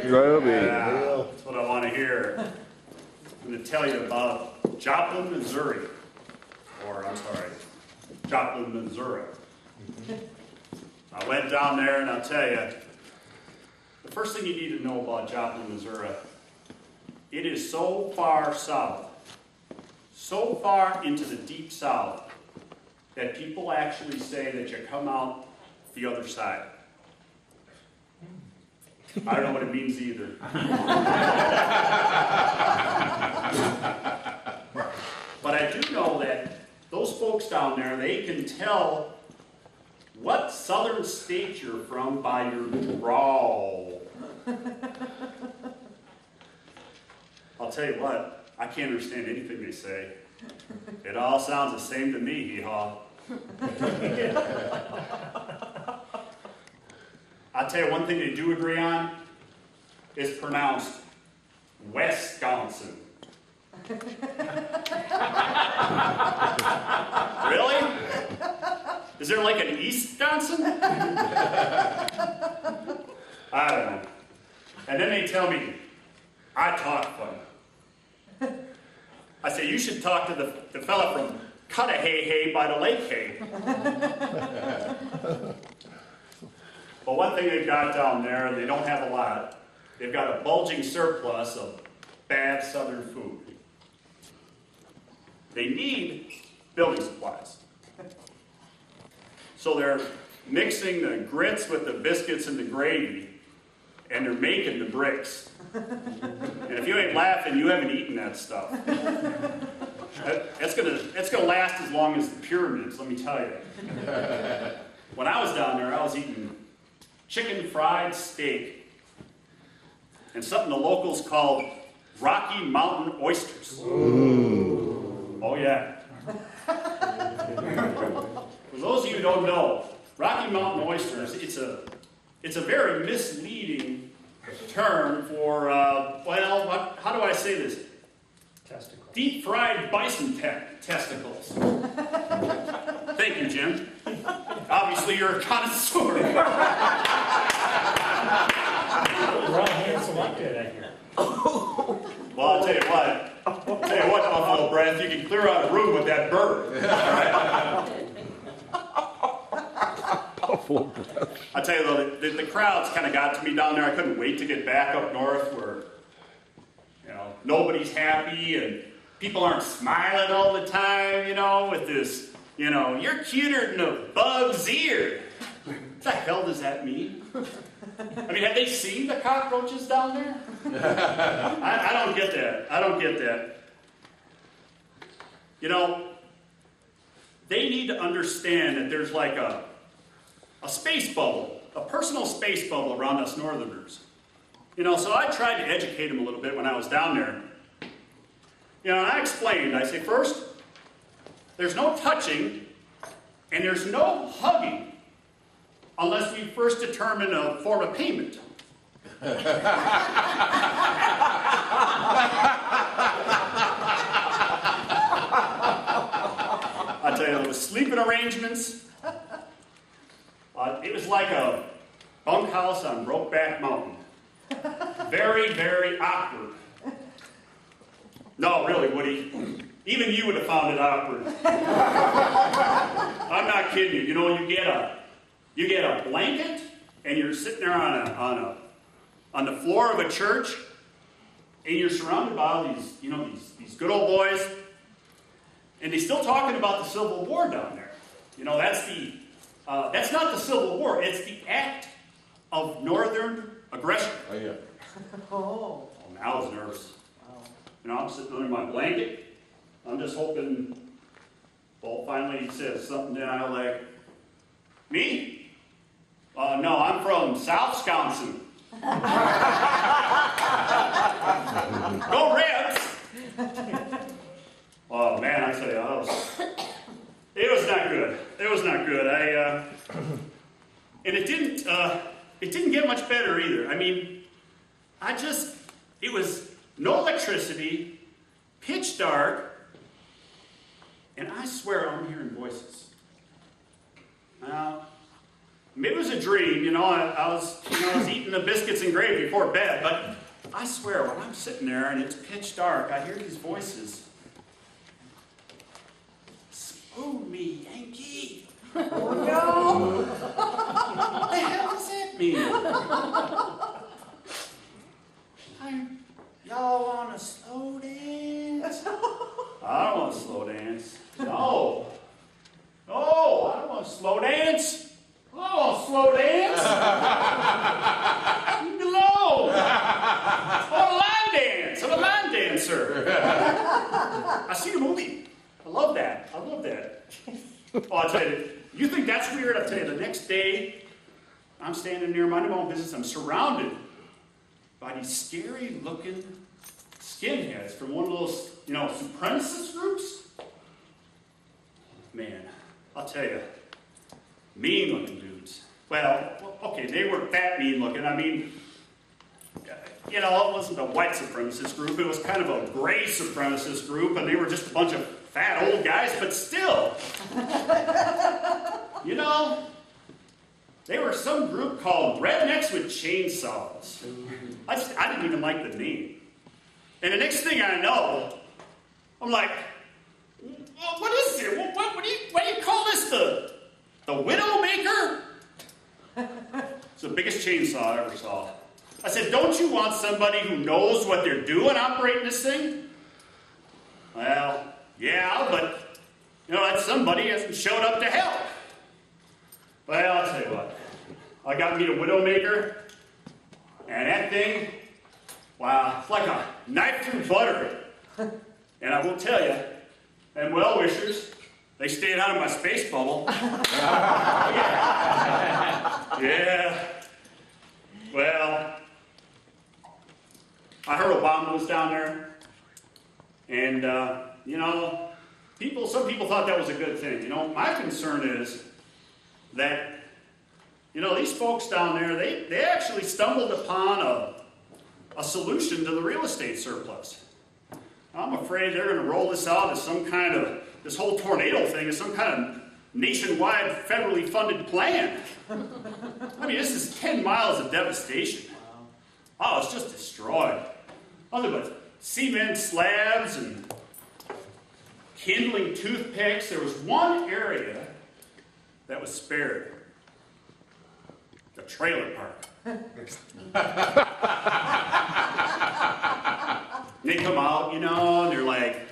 Scrubby. Yeah, that's what I want to hear. I'm going to tell you about Joplin, Missouri. Joplin, Missouri. I went down there, and I'll tell you, the first thing you need to know about Joplin, Missouri, it is so far south, so far into the deep south, that people actually say that you come out the other side. I don't know what it means either. But I do know that those folks down there, they can tell what southern state you're from by your drawl. I'll tell you what, I can't understand anything they say. It all sounds the same to me, hee-haw. I'll tell you one thing they do agree on. It's pronounced Wisconsin. Really? Is there like an East-Wisconsin? I don't know. And then they tell me, I talk funny. I say, you should talk to the fella from Cudahy by the Lake Hay. But one thing they've got down there, and they don't have a lot, they've got a bulging surplus of bad southern food. They need building supplies. So they're mixing the grits with the biscuits and the gravy, and they're making the bricks. And if you ain't laughing, you haven't eaten that stuff. It's gonna last as long as the pyramids, let me tell you. When I was down there, I was eating chicken fried steak and something the locals called Rocky Mountain oysters. Ooh. Oh yeah. For those of you who don't know, Rocky Mountain oysters, it's a very misleading term for, how do I say this? Testicles. Deep fried bison testicles. Thank you, Jim. Obviously, you're a connoisseur. We're all hand selected, I hear. Well, I'll tell you what, Buffalo Breath, you can clear out a room with that bird. All right? Buffalo Breath. I'll tell you though, the crowds kind of got to me down there. I couldn't wait to get back up north where, nobody's happy and people aren't smiling all the time, with this, you're cuter than a bug's ear. What the hell does that mean? I mean, have they seen the cockroaches down there? I don't get that. I don't get that. They need to understand that there's like a space bubble, a personal space bubble around us northerners. So I tried to educate them a little bit when I was down there. And I explained, I say, first, there's no touching and there's no hugging unless we first determine a form of payment. I tell you, the sleeping arrangements, it was like a bunkhouse on Brokeback Mountain. Very, very awkward. No, really, Woody. Even you would have found it awkward. I'm not kidding you. You get a blanket, and you're sitting there on the floor of a church, and you're surrounded by all these good old boys, and they're still talking about the Civil War down there. That's not the Civil War. It's the act of Northern aggression. Oh yeah. Oh, man, I was nervous. Wow. I'm sitting under my blanket. I'm just hoping. Well, finally he says something that I like. Me? No, I'm from South Wisconsin. Go Reds! Oh man, I tell you, it was not good. It was not good. And it didn't get much better either. I mean, it was no electricity, pitch dark, and I swear I'm hearing voices. Now, maybe it was a dream, I was eating the biscuits and gravy before bed, but I swear, when I'm sitting there and it's pitch dark, I hear these voices. Spoon me, Yankee. Oh no! What the hell does that mean? Y'all want to slow dance? I don't want to slow dance. No. No, I don't want to slow dance. I don't want to slow dance. Leave me alone. I want a line dance. I'm a line dancer. I see the movie. I love that. I love that. Oh, I'll tell you, you think that's weird? I'll tell you, the next day, I'm standing near minding my own business. I'm surrounded by these scary-looking skinheads from one of those, supremacist groups. Man, I'll tell you, mean-looking dudes. Well, okay, they weren't that mean-looking. I mean, it wasn't a white supremacist group. It was kind of a gray supremacist group, and they were just a bunch of fat old guys, but still. They were some group called Rednecks with Chainsaws. I didn't even like the name. And the next thing I know, I'm like, what is it? What do you call this? The Widowmaker? It's the biggest chainsaw I ever saw. I said, don't you want somebody who knows what they're doing operating this thing? Well, yeah, but, that somebody hasn't showed up to help. Well, I'll tell you what. I got me a Widowmaker, and that thing, wow, it's like a knife through butter. And I will tell you, and well-wishers, they stayed out of my space bubble. Yeah. Well, I heard Obama was down there, and, some people thought that was a good thing. My concern is that, these folks down there, they actually stumbled upon a solution to the real estate surplus. I'm afraid they're going to roll this out as this whole tornado thing is some kind of nationwide federally funded plan. I mean, this is 10 miles of devastation. Oh, it's just destroyed. Nothing but cement slabs and kindling toothpicks. There was one area that was spared. The trailer park. They come out, and they're like,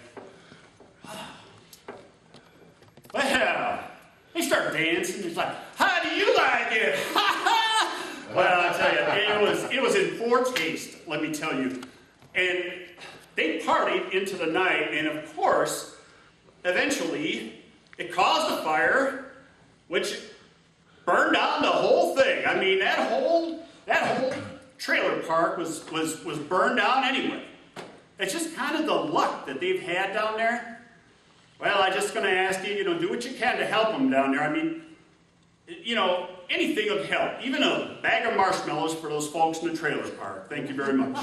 well, they start dancing. It's like, how do you like it? Well, I tell you, it was in poor taste, let me tell you. And they partied into the night, and of course, eventually, it caused a fire, which burned down the whole thing. I mean, that whole trailer park was burned down anyway. It's just kind of the luck that they've had down there. Well, I'm just going to ask you, do what you can to help them down there. I mean, anything would help. Even a bag of marshmallows for those folks in the trailer park. Thank you very much.